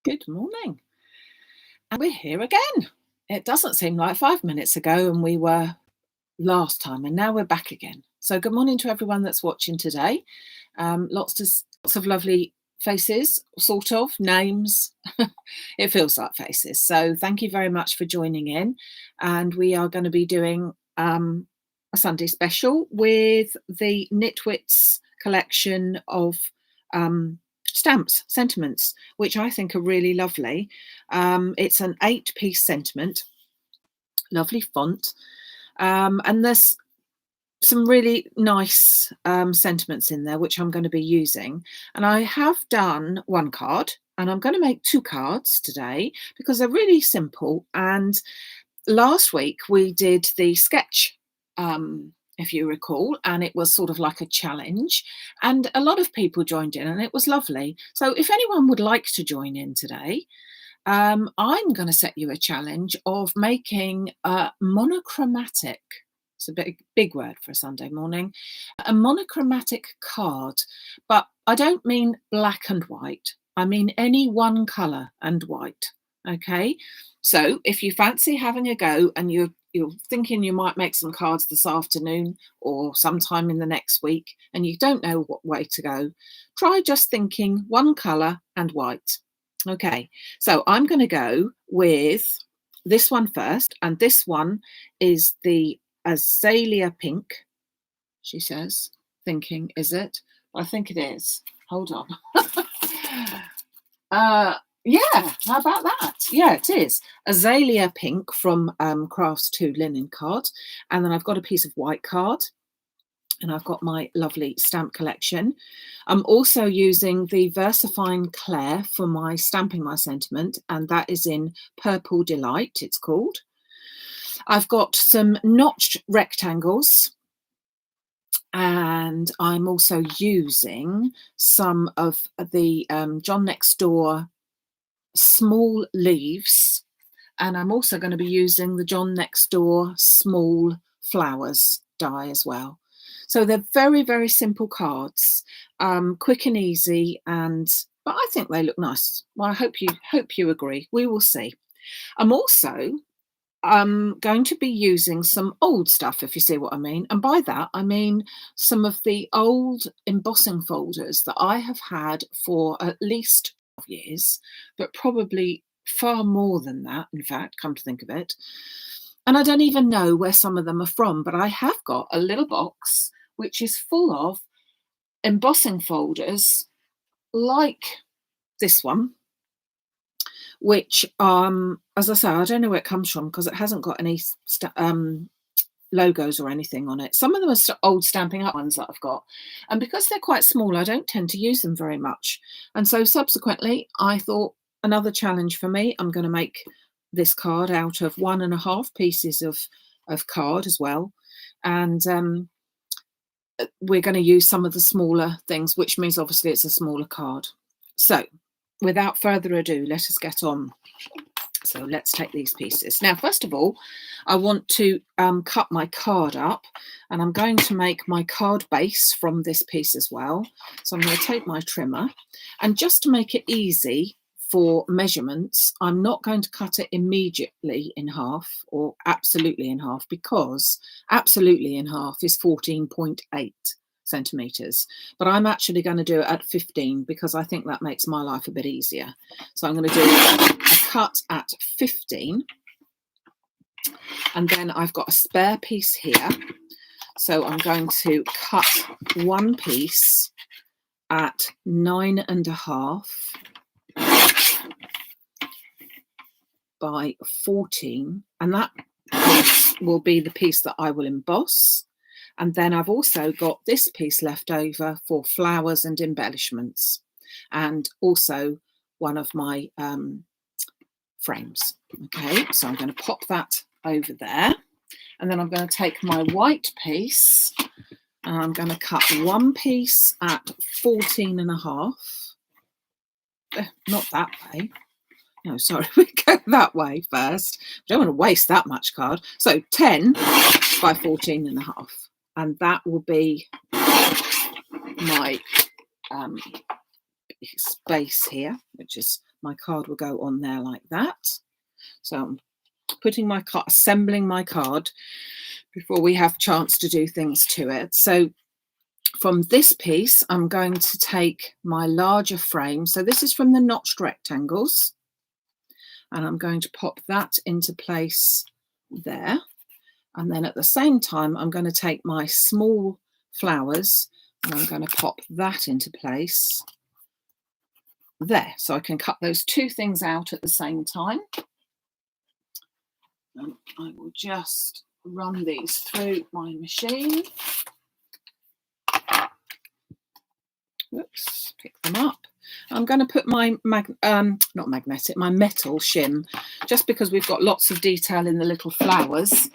Good morning. And we're here again. It doesn't seem like 5 minutes ago and we were last time, and now we're back again. So good morning to everyone that's watching today. Lots of lovely faces, sort of, names. It feels like faces. So thank you very much for joining in. And we are going to be doing a Sunday special with the Nitwit's collection of stamps, sentiments, which I think are really lovely. It's an 8-piece sentiment, lovely font, and there's some really nice sentiments in there which I'm going to be using. And I have done one card, and I'm going to make 2 cards today because they're really simple. And last week we did the sketch, if you recall, and it was sort of like a challenge, and a lot of people joined in and it was lovely. So if anyone would like to join in today, I'm going to set you a challenge of making a monochromatic, it's a big word for a Sunday morning, a monochromatic card. But I don't mean black and white, I mean any one colour and white. Okay, so if you fancy having a go and you're thinking you might make some cards this afternoon or sometime in the next week and you don't know what way to go, try just thinking one colour and white. Okay, so I'm going to go with this one first, and this one is the azalea pink, she says, thinking, is it? I think it is. Hold on. Yeah, how about that? Yeah, it is. Azalea pink from Crafts 2 linen card. And then I've got a piece of white card. And I've got my lovely stamp collection. I'm also using the VersaFine Claire for my stamping my sentiment. And that is in Purple Delight, it's called. I've got some notched rectangles. And I'm also using some of the John Next Door Small Leaves, and I'm also going to be using the John Next Door Small Flowers die as well. So they're very, very simple cards, quick and easy, but I think they look nice. Well, I hope you agree. We will see. I'm also going to be using some old stuff, if you see what I mean. And by that, I mean some of the old embossing folders that I have had for at least years, but probably far more than that, in fact, come to think of it. And I don't even know where some of them are from, but I have got a little box which is full of embossing folders like this one, which as I say, I don't know where it comes from because it hasn't got any logos or anything on it. Some of them are old Stampin' Up ones that I've got, and because they're quite small, I don't tend to use them very much. And so subsequently I thought, another challenge for me, I'm going to make this card out of 1.5 pieces of card as well, and we're going to use some of the smaller things, which means obviously it's a smaller card. So without further ado, let us get on. So let's take these pieces. Now, first of all, I want to cut my card up, and I'm going to make my card base from this piece as well. So I'm going to take my trimmer, and just to make it easy for measurements, I'm not going to cut it immediately in half or absolutely in half, because absolutely in half is 14.8 centimeters, but I'm actually going to do it at 15 because I think that makes my life a bit easier. So I'm going to do a cut at 15, and then I've got a spare piece here, so I'm going to cut one piece at 9.5 by 14, and that will be the piece that I will emboss. And then I've also got this piece left over for flowers and embellishments, and also one of my frames. Okay, so I'm going to pop that over there, and then I'm going to take my white piece and I'm going to cut one piece at 14.5. Not that way. No, sorry, we go that way first. Don't want to waste that much card. So 10 by 14.5. And that will be my space here, which is my card will go on there like that. So I'm putting my card, assembling my card before we have a chance to do things to it. So from this piece, I'm going to take my larger frame. So this is from the notched rectangles, and I'm going to pop that into place there. And then at the same time, I'm going to take my small flowers and I'm going to pop that into place there. So I can cut those two things out at the same time. And I will just run these through my machine. Whoops, pick them up. I'm going to put my my metal shim, just because we've got lots of detail in the little flowers.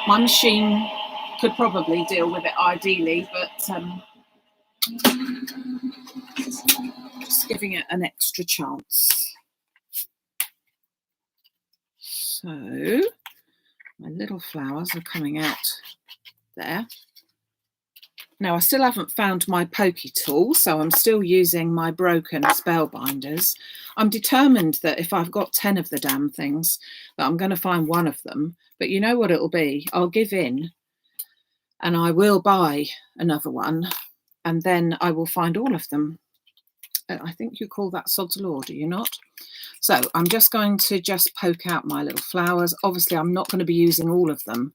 My machine could probably deal with it ideally, but just giving it an extra chance. So my little flowers are coming out there. Now, I still haven't found my pokey tool, so I'm still using my broken spellbinders. I'm determined that if I've got 10 of the damn things, that I'm going to find one of them. But you know what it'll be? I'll give in and I will buy another one, and then I will find all of them. I think you call that sod's law, do you not? So I'm just going to poke out my little flowers. Obviously, I'm not going to be using all of them.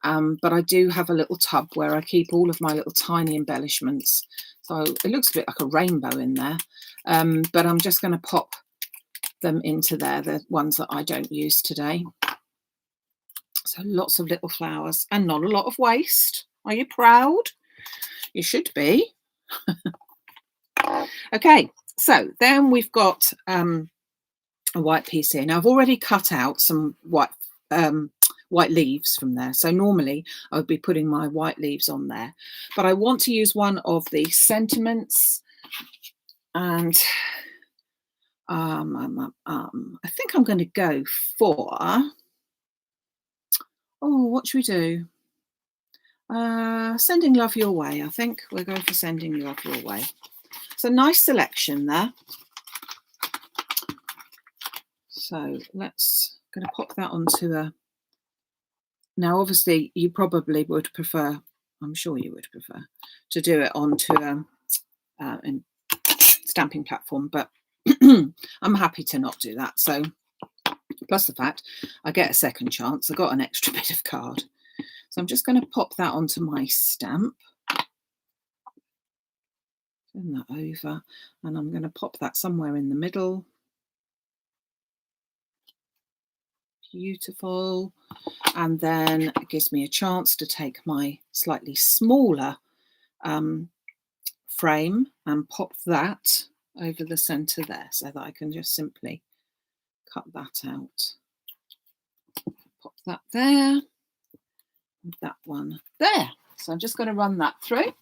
But I do have a little tub where I keep all of my little tiny embellishments. So it looks a bit like a rainbow in there. But I'm just going to pop them into there, the ones that I don't use today. So lots of little flowers and not a lot of waste. Are you proud? You should be. Okay, so then we've got a white piece here. Now I've already cut out some white leaves from there. So normally I would be putting my white leaves on there, but I want to use one of the sentiments, and I think I'm going to go for, what should we do? Sending love your way. I think we're going for sending love your way. It's a nice selection there. So let's going to pop that onto a. Now, obviously, you probably would prefer, I'm sure you would prefer, to do it onto a stamping platform, but I'm happy to not do that. So, plus the fact I get a second chance, I got an extra bit of card. So I'm just going to pop that onto my stamp. Turn that over, and I'm going to pop that somewhere in the middle. Beautiful. And then it gives me a chance to take my slightly smaller frame and pop that over the center there, so that I can just simply cut that out. Pop that there, and that one there. So I'm just going to run that through.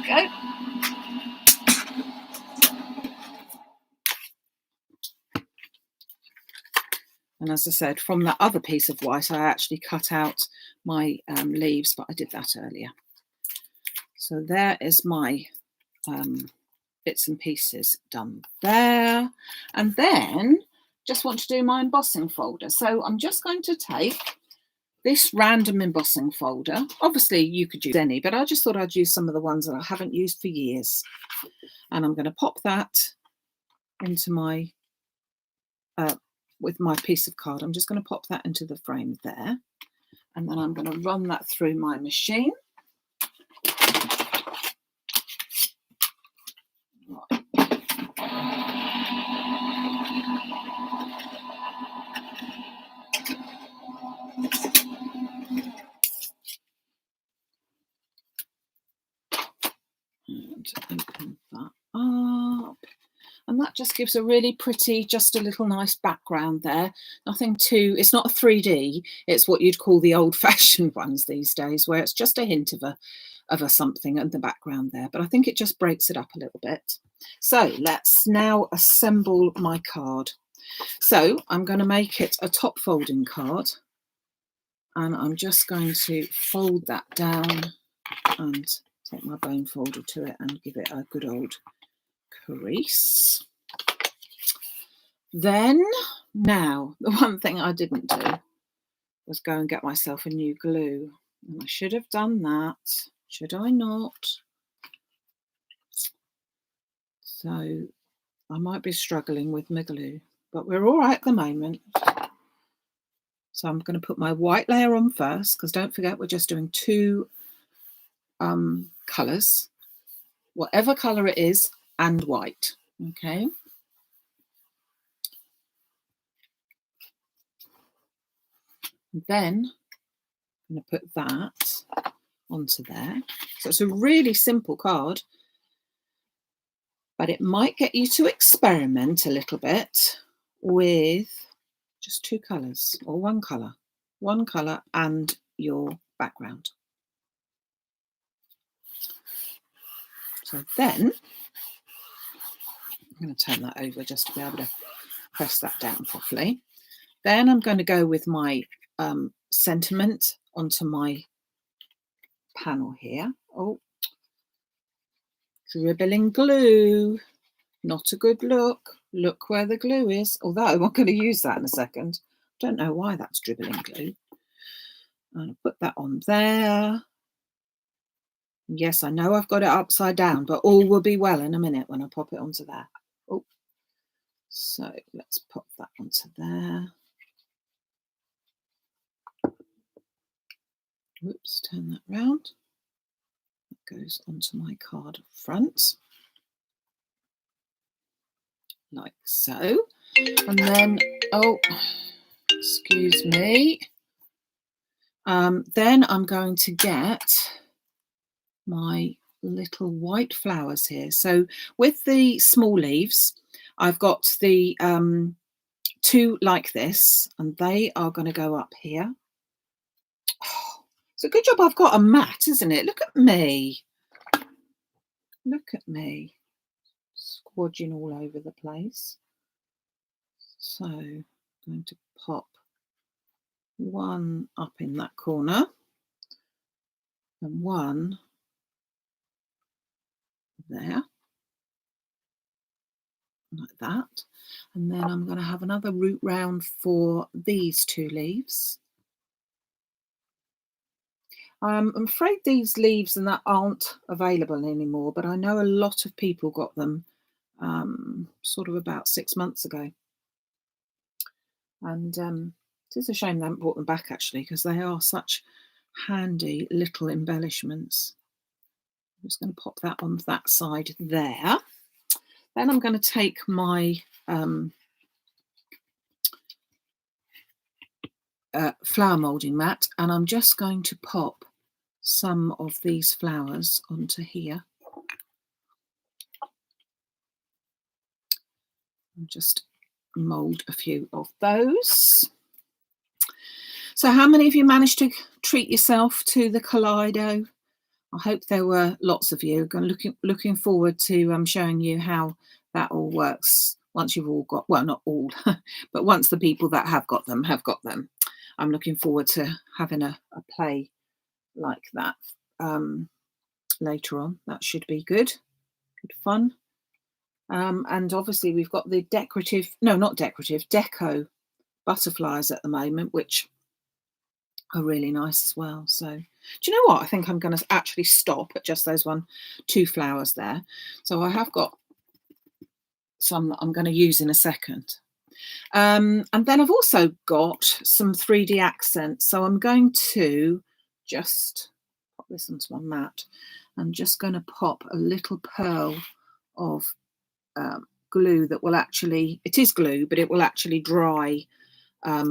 Go. And as I said, from that other piece of white, I actually cut out my leaves, but I did that earlier. So there is my bits and pieces done there. And then just want to do my embossing folder. So I'm just going to take this random embossing folder. Obviously, you could use any, but I just thought I'd use some of the ones that I haven't used for years. And I'm going to pop that into my, with my piece of card. I'm just going to pop that into the frame there. And then I'm going to run that through my machine. Right. And open that up. And that just gives a really pretty, just a little nice background there. Nothing too, it's not a 3D, it's what you'd call the old-fashioned ones these days, where it's just a hint of a something in the background there. But I think it just breaks it up a little bit. So let's now assemble my card. So I'm going to make it a top folding card. And I'm just going to fold that down and take my bone folder to it and give it a good old crease. Then, now, the one thing I didn't do was go and get myself a new glue. And I should have done that. Should I not? So I might be struggling with my glue, but we're all right at the moment. So I'm going to put my white layer on first, because don't forget we're just doing 2 colours, whatever colour it is, and white. Okay. Then I'm going to put that onto there. So it's a really simple card, but it might get you to experiment a little bit with just 2 colours or one colour and your background. So then I'm going to turn that over just to be able to press that down properly. Then I'm going to go with my sentiment onto my panel here. Oh, dribbling glue, not a good look. Look where the glue is, although I'm going to use that in a second. Don't know why that's dribbling glue. I'm going to put that on there. Yes, I know I've got it upside down, but all will be well in a minute when I pop it onto there. Oh, so let's pop that onto there. Whoops, turn that round. That goes onto my card front, like so. And then, oh, excuse me. Then I'm going to get my little white flowers here. So with the small leaves, I've got the 2 like this, and they are going to go up here. Oh, it's a good job I've got a mat, isn't it? Look at me. Look at me. Squodging all over the place. So I'm going to pop one up in that corner and one there, like that. And then I'm going to have another root round for these 2 leaves. I'm afraid these leaves and that aren't available anymore, but I know a lot of people got them sort of about 6 months ago. And it is a shame they haven't brought them back, actually, because they are such handy little embellishments. I'm just going to pop that on that side there. Then I'm going to take my flower moulding mat, and I'm just going to pop some of these flowers onto here. And just mould a few of those. So how many of you managed to treat yourself to the Kaleido? I hope there were lots of you. I'm looking forward to showing you how that all works once you've all got, well, not all, but once the people that have got them. I'm looking forward to having a play like that later on. That should be good fun. And obviously we've got the deco butterflies at the moment, which are really nice as well. So do you know what? I think I'm going to actually stop at just those 2 flowers there. So I have got some that I'm going to use in a second. And then I've also got some 3D accents. So I'm going to just pop this onto my mat. I'm just going to pop a little pearl of glue that will actually, it is glue, but it will actually dry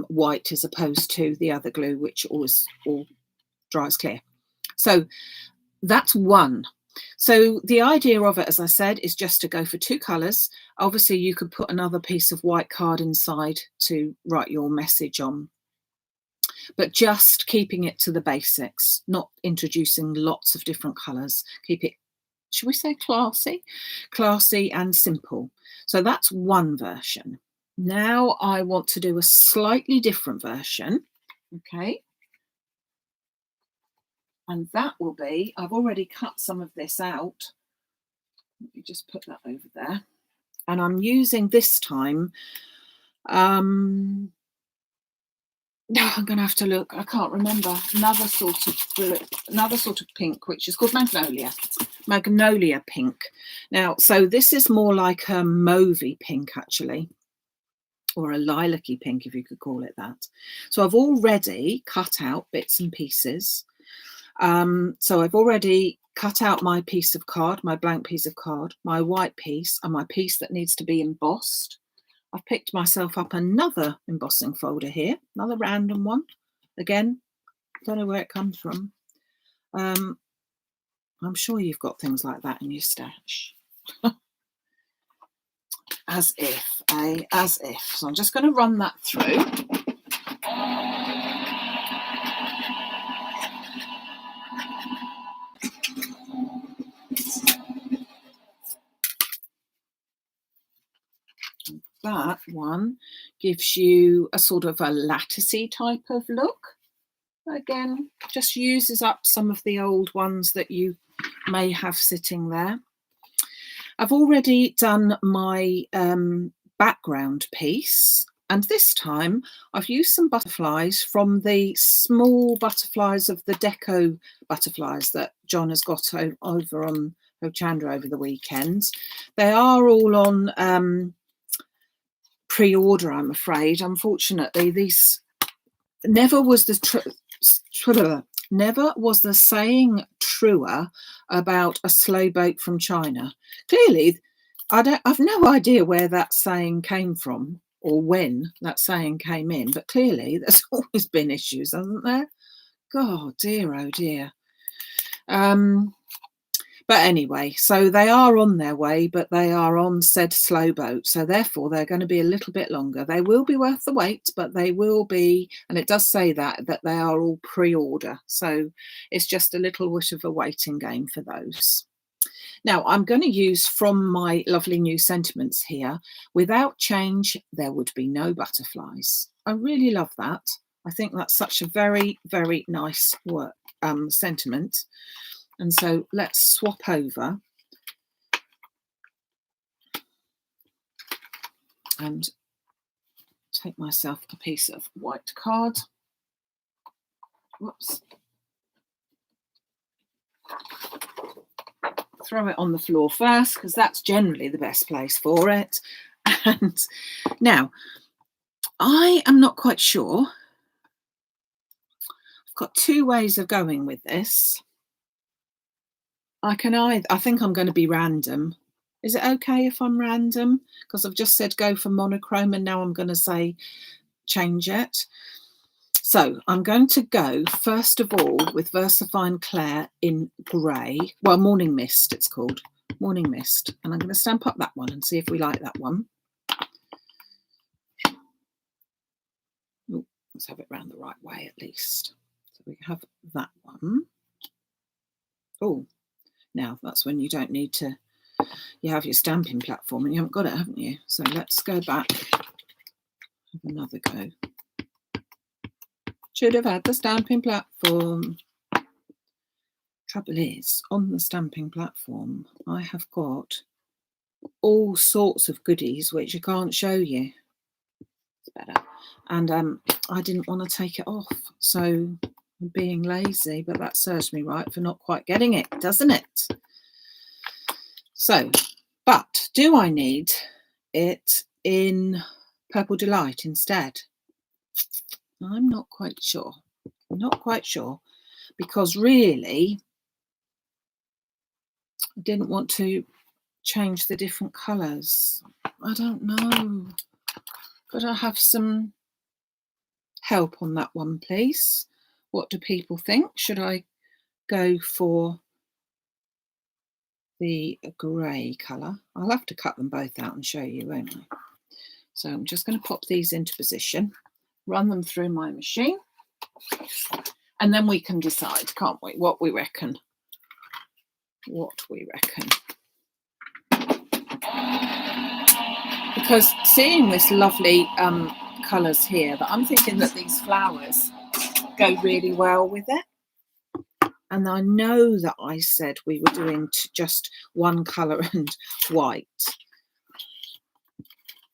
white as opposed to the other glue, which always all dries clear. So that's 1. So the idea of it, as I said, is just to go for 2 colours. Obviously you could put another piece of white card inside to write your message on, but just keeping it to the basics, not introducing lots of different colours. Keep it, should we say classy and simple. So that's 1 version. Now I want to do a slightly different version. Okay, And that will be, I've already cut some of this out. Let me just put that over there. And I'm using this time, no, I'm going to have to look. I can't remember. Another sort of pink, which is called Magnolia pink. Now, so this is more like a mauvey pink, actually, or a lilac-y pink, if you could call it that. So I've already cut out bits and pieces. So I've already cut out my piece of card, my blank piece of card, my white piece, and my piece that needs to be embossed. I've picked myself up another embossing folder here, another random one. Again, don't know where it comes from. I'm sure you've got things like that in your stash. As if, as if. So I'm just going to run that through. That one gives you a sort of a latticey type of look. Again, just uses up some of the old ones that you may have sitting there. I've already done my background piece, and this time I've used some butterflies from the small butterflies of the Deco butterflies that John has got over on Hochandra over the weekend. They are all on pre-order, I'm afraid. Unfortunately, these never was the saying truer about a slow boat from China. Clearly, I've no idea where that saying came from or when that saying came in, but clearly there's always been issues, hasn't there? God, dear, oh dear. But anyway, so they are on their way, but they are on said slow boat. So therefore, they're going to be a little bit longer. They will be worth the wait, but they will be, and it does say that they are all pre-order. So it's just a little bit of a waiting game for those. Now, I'm going to use from my lovely new sentiments here, without change, there would be no butterflies. I really love that. I think that's such a very, very nice sentiment. And so let's swap over and take myself a piece of white card. Whoops. Throw it on the floor first, because that's generally the best place for it. And now, I am not quite sure. I've got two ways of going with this. I think I'm going to be random. Is it okay if I'm random? Because I've just said go for monochrome, and now I'm going to say change it. So I'm going to go, first of all, with Versafine Claire in grey. Well, Morning Mist, it's called. Morning Mist. And I'm going to stamp up that one and see if we like that one. Ooh, let's have it round the right way at least. So we have that one. Oh, now that's when you don't need to, you have your stamping platform and you haven't got it, haven't you? So let's go back, have another go. Should have had the stamping platform. Trouble is, on the stamping platform, I have got all sorts of goodies which I can't show you. It's better. And I didn't want to take it off, so I'm being lazy, but that serves me right for not quite getting it, doesn't it? So, but do I need it in Purple Delight instead? I'm not quite sure. I'm not quite sure, because really I didn't want to change the different colours. I don't know. Could I have some help on that one, please? What do people think? Should I go for the grey colour? I'll have to cut them both out and show you, won't I? So I'm just going to pop these into position, run them through my machine, and then we can decide, can't we, what we reckon. Because seeing this lovely colours here, that I'm thinking that these flowers go really well with it. And I know that I said we were doing just one colour and white.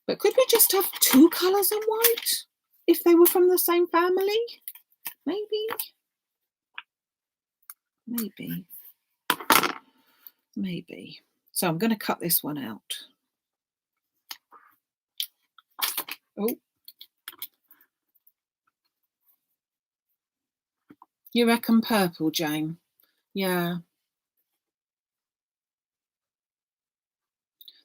But could we just have 2 colours and white if they were from the same family? Maybe. So I'm going to cut this one out. Oh. You reckon purple, Jane? Yeah.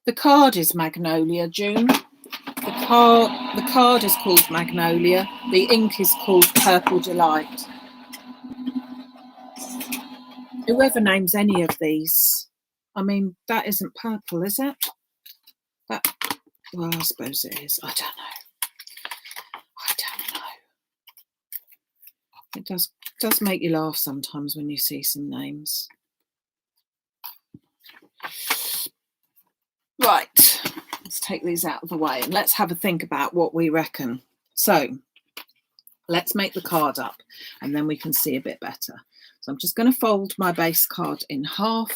The card is Magnolia, June. The card is called Magnolia. The ink is called Purple Delight. Whoever names any of these, I mean, that isn't purple, is it? Well, I suppose it is. I don't know. It does make you laugh sometimes when you see some names. Right, let's take these out of the way and let's have a think about what we reckon. So let's make the card up and then we can see a bit better. So I'm just going to fold my base card in half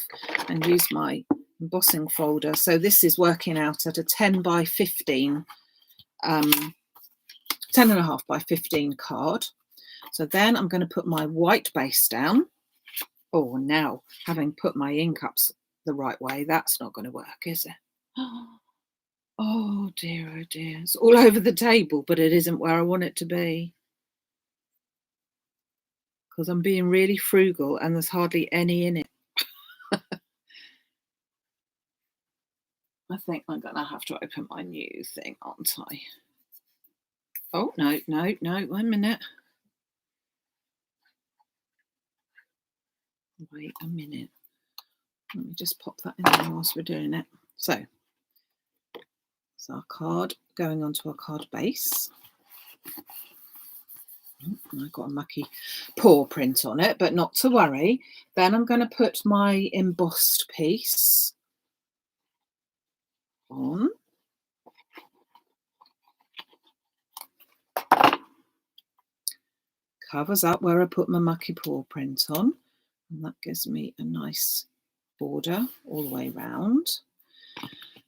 and use my embossing folder. So this is working out at a 10 by 15, 10.5 by 15 card. So then I'm going to put my white base down. Oh, now having put my ink up the right way, that's not going to work, is it? Oh dear, it's all over the table, but it isn't where I want it to be. Because I'm being really frugal and there's hardly any in it. I think I'm going to have to open my new thing, aren't I? Oh, no, 1 minute. Wait a minute. Let me just pop that in there whilst we're doing it. So it's our card going onto our card base. I've got a mucky paw print on it, but not to worry. Then I'm going to put my embossed piece on. Covers up where I put my mucky paw print on, and that gives me a nice border all the way round.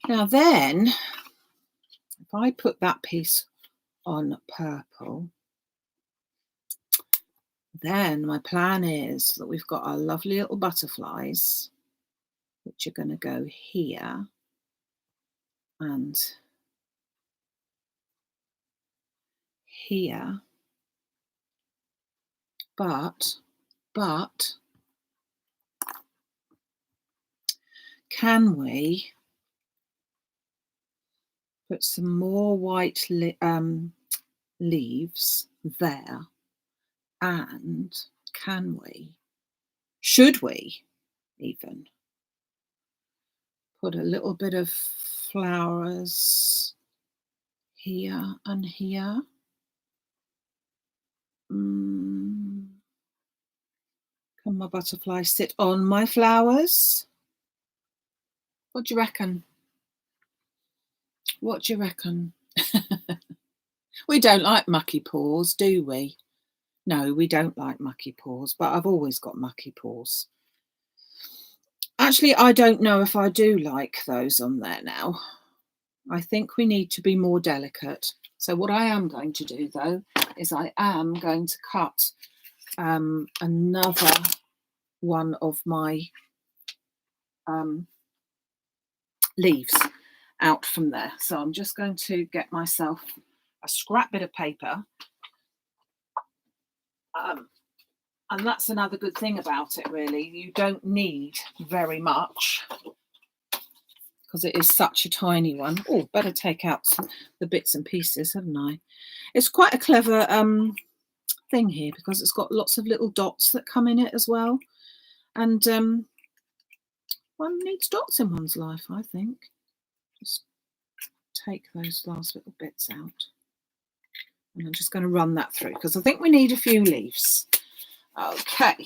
Now then, if I put that piece on purple, then my plan is that we've got our lovely little butterflies, which are going to go here and here. But can we put some more white leaves there? And should we even put a little bit of flowers here and here? Can my butterfly sit on my flowers? What do you reckon? What do you reckon? We don't like mucky paws, do we? No, we don't like mucky paws, but I've always got mucky paws. Actually, I don't know if I do like those on there now. I think we need to be more delicate. So what I am going to do, though, is I am going to cut another one of my leaves out from there. So I'm just going to get myself a scrap bit of paper. And that's another good thing about it, really. You don't need very much because it is such a tiny one. Oh, better take out the bits and pieces, haven't I? It's quite a clever thing here because it's got lots of little dots that come in it as well. And one needs dots in one's life, I think. Just take those last little bits out. And I'm just going to run that through because I think we need a few leaves. Okay.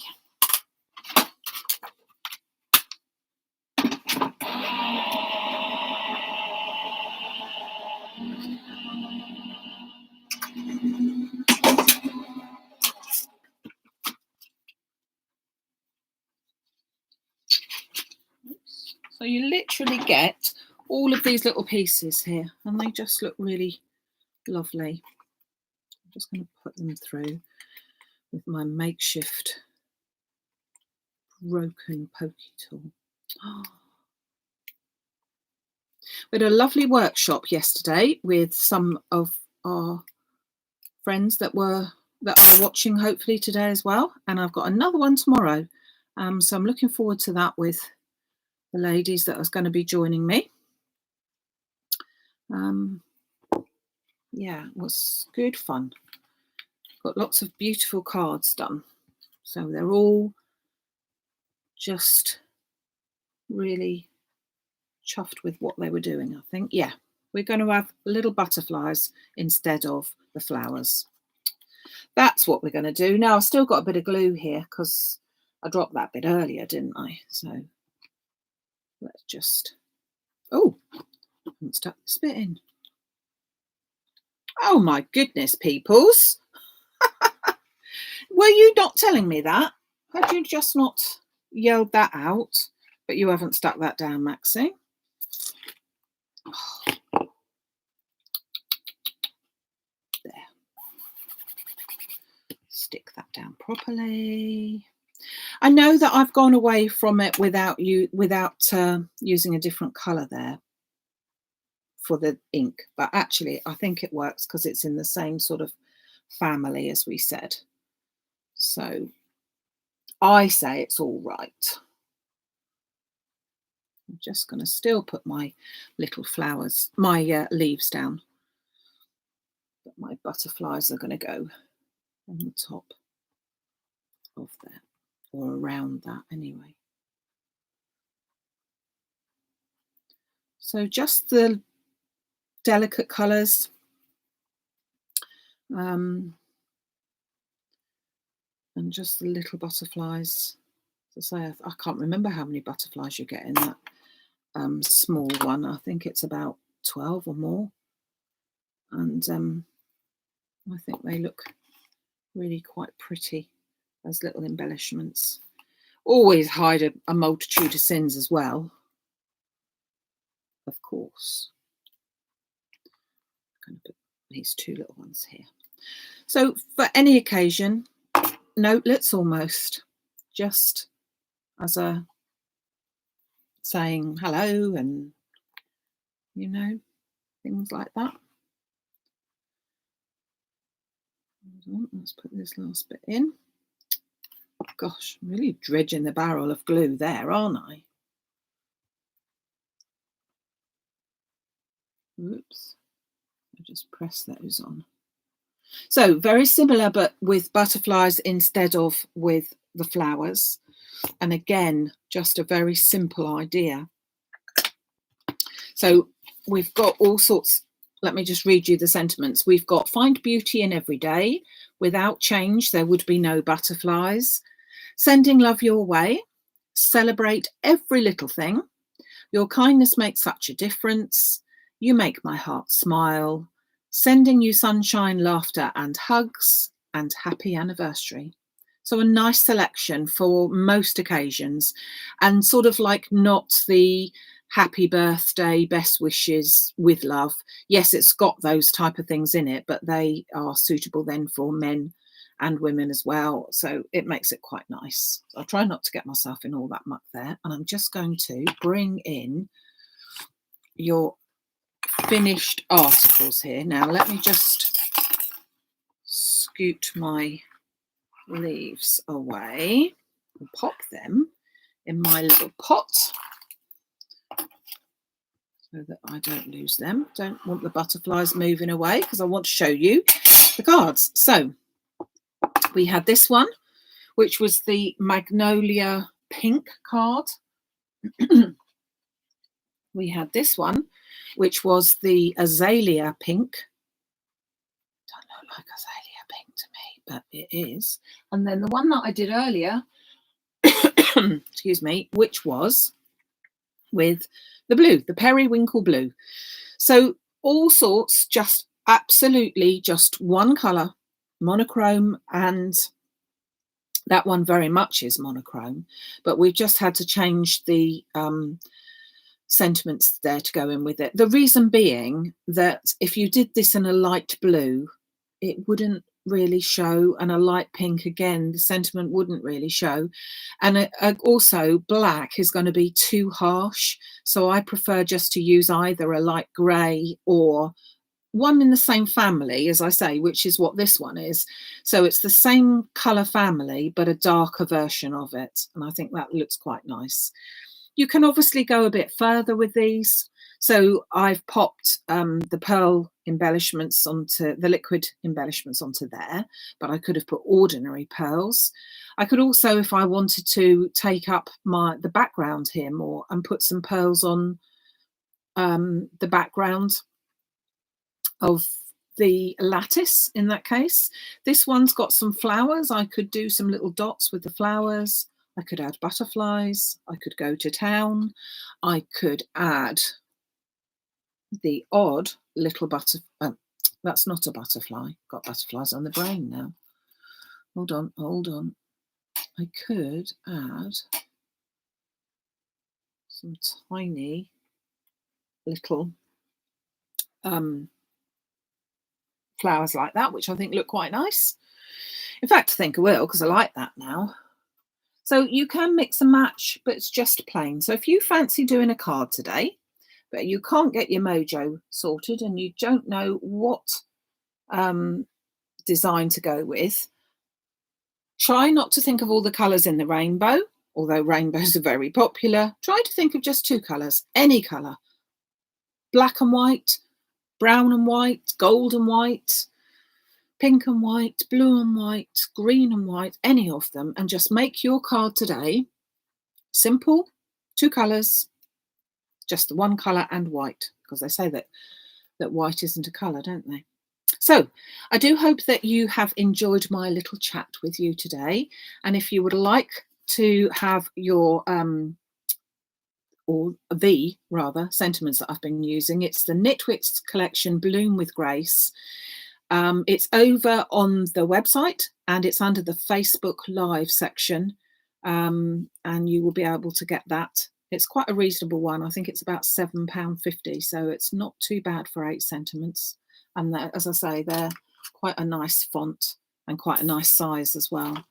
So you literally get all of these little pieces here, and they just look really lovely. I'm just going to put them through with my makeshift broken pokey tool. We had a lovely workshop yesterday with some of our friends that are watching hopefully today as well, and I've got another one tomorrow, so I'm looking forward to that with the ladies that are going to be joining me. Yeah, it was good fun. Got lots of beautiful cards done, so they're all just really chuffed with what they were doing. I think, yeah, we're going to have little butterflies instead of the flowers. That's what we're going to do. Now I've still got a bit of glue here because I dropped that bit earlier, didn't I? So let's just, oh, I haven't stuck this bit in. Oh my goodness, peoples. Were you not telling me that? Had you just not yelled that out? But you haven't stuck that down, Maxie. Oh. There. Stick that down properly. I know that I've gone away from it without using a different colour there for the ink, but actually I think it works because it's in the same sort of family as we said. So I say it's all right. I'm just going to still put my little flowers, my leaves down, but my butterflies are going to go on the top of there, or around that anyway. So just the delicate colours, and just the little butterflies. As I say, I can't remember how many butterflies you get in that small one. I think it's about 12 or more, and I think they look really quite pretty as little embellishments. Always hide a multitude of sins as well, of course. I'm going to put these two little ones here. So for any occasion, notelets almost, just as a saying hello and, you know, things like that. Let's put this last bit in. Gosh, I'm really dredging the barrel of glue there, aren't I? Oops, I just press those on. So very similar, but with butterflies instead of with the flowers. And again, just a very simple idea. So we've got all sorts. Let me just read you the sentiments. We've got find beauty in every day. Without change, there would be no butterflies. Sending love your way. Celebrate every little thing. Your kindness makes such a difference. You make my heart smile. Sending you sunshine, laughter and hugs, and happy anniversary. So a nice selection for most occasions, and sort of like not the happy birthday, best wishes with love. Yes, it's got those type of things in it, but they are suitable then for men and women as well. So it makes it quite nice. I'll try not to get myself in all that muck there. And I'm just going to bring in your finished articles here. Now, let me just scoot my leaves away and pop them in my little pot so that I don't lose them. Don't want the butterflies moving away because I want to show you the cards. So we had this one, which was the Magnolia Pink card. We had this one, which was the Azalea Pink. Don't look like Azalea Pink to me, but it is. And then the one that I did earlier, excuse me, which was with the blue, the periwinkle blue. So all sorts, just absolutely just one colour, monochrome, and that one very much is monochrome, but we've just had to change the sentiments there to go in with it. The reason being that if you did this in a light blue, it wouldn't really show, and a light pink again, the sentiment wouldn't really show. And also black is going to be too harsh, so I prefer just to use either a light grey or one in the same family, as I say, which is what this one is. So it's the same colour family but a darker version of it, and I think that looks quite nice. You can obviously go a bit further with these. So I've popped the pearl embellishments onto the liquid embellishments onto there, but I could have put ordinary pearls. I could also, if I wanted to, take up the background here more and put some pearls on the background of the lattice in that case. This one's got some flowers. I could do some little dots with the flowers. I could add butterflies. I could go to town. I could add the odd little that's not a butterfly. Got butterflies on the brain now. Hold on. I could add some tiny little flowers like that, which I think look quite nice. In fact, I think I will, because I like that now. So you can mix and match, but it's just plain. So if you fancy doing a card today, but you can't get your mojo sorted and you don't know what design to go with, try not to think of all the colours in the rainbow, although rainbows are very popular. Try to think of just 2 colours, any colour. Black and white, brown and white, gold and white, pink and white, blue and white, green and white, any of them, and just make your card today simple, 2 colours, just the 1 colour and white, because they say that white isn't a colour, don't they? So I do hope that you have enjoyed my little chat with you today, and if you would like to have your or the rather sentiments that I've been using, it's the Nitwit collection Bloom with Grace. It's over on the website and it's under the Facebook Live section, and you will be able to get that. It's quite a reasonable one. I think it's about £7.50, so it's not too bad for 8 sentiments. And as I say, they're quite a nice font and quite a nice size as well.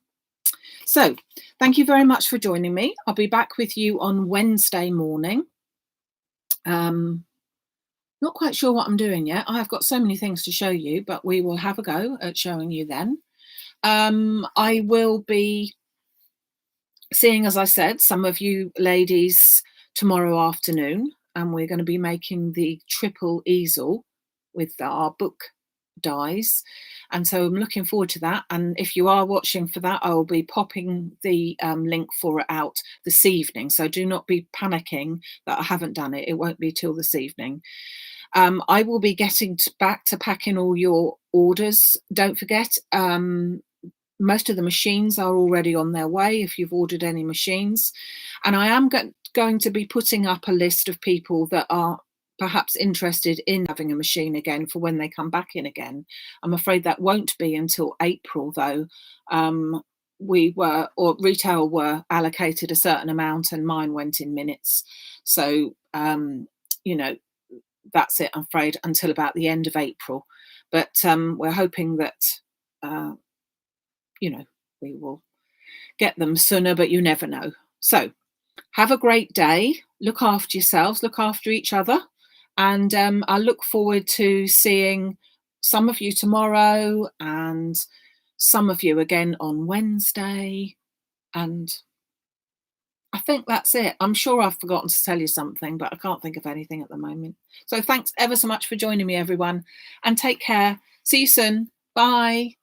So thank you very much for joining me. I'll be back with you on Wednesday morning. Not quite sure what I'm doing yet. I've got so many things to show you, but we will have a go at showing you then. I will be seeing, as I said, some of you ladies tomorrow afternoon, and we're going to be making the triple easel with our book dies, and so I'm looking forward to that. And if you are watching for that, I will be popping the link for it out this evening, so do not be panicking that I haven't done it. It won't be till this evening. I will be getting back to packing all your orders. Don't forget, most of the machines are already on their way if you've ordered any machines, and I am going to be putting up a list of people that are perhaps interested in having a machine again for when they come back in again. I'm afraid that won't be until April, though. Retail were allocated a certain amount and mine went in minutes, so that's it, I'm afraid, until about the end of April. But we're hoping that we will get them sooner, but you never know. So have a great day, look after yourselves, look after each other, and I look forward to seeing some of you tomorrow and some of you again on Wednesday. And I think that's it. I'm sure I've forgotten to tell you something, but I can't think of anything at the moment. So thanks ever so much for joining me, everyone, and take care. See you soon. Bye.